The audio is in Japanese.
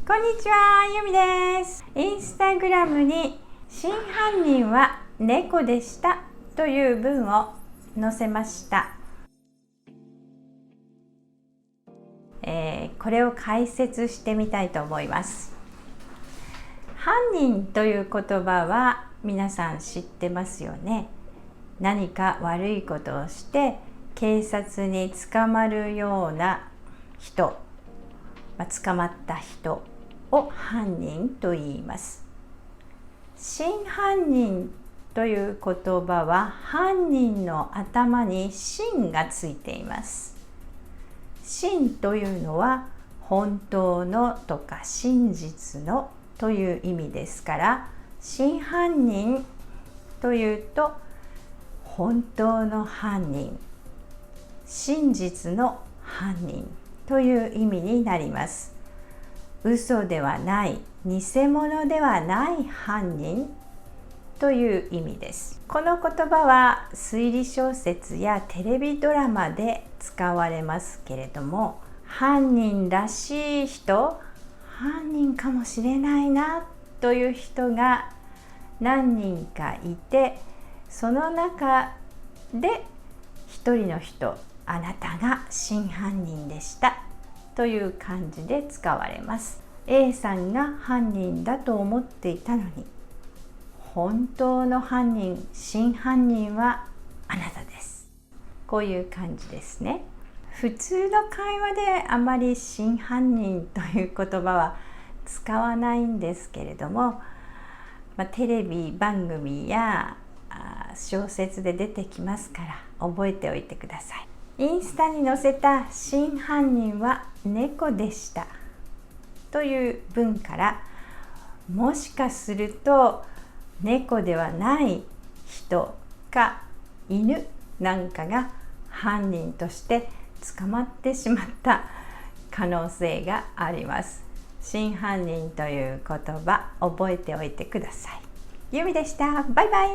こんにちは、ゆみです。インスタグラムに真犯人は猫でしたという文を載せました。これを解説してみたいと思います。犯人という言葉は皆さん知ってますよね。何か悪いことをして警察に捕まるような人、捕まった人を犯人と言います。真犯人という言葉は犯人の頭に真がついています。真というのは本当のとか真実のという意味ですから、真犯人というと本当の犯人、真実の犯人という意味になります。嘘ではない、偽物ではない犯人という意味です。この言葉は推理小説やテレビドラマで使われますけれども、犯人らしい人、犯人かもしれないなという人が何人かいて、その中で一人の人、あなたが真犯人でしたという感じで使われます。A さんが犯人だと思っていたのに、本当の犯人、真犯人はあなたです。こういう感じですね。普通の会話であまり真犯人という言葉は使わないんですけれども、テレビ番組や小説で出てきますから覚えておいてください。インスタに載せた真犯人は猫でしたという文から、もしかすると猫ではない人か犬なんかが犯人として捕まってしまった可能性があります。真犯人という言葉覚えておいてください。ゆみでした。バイバイ。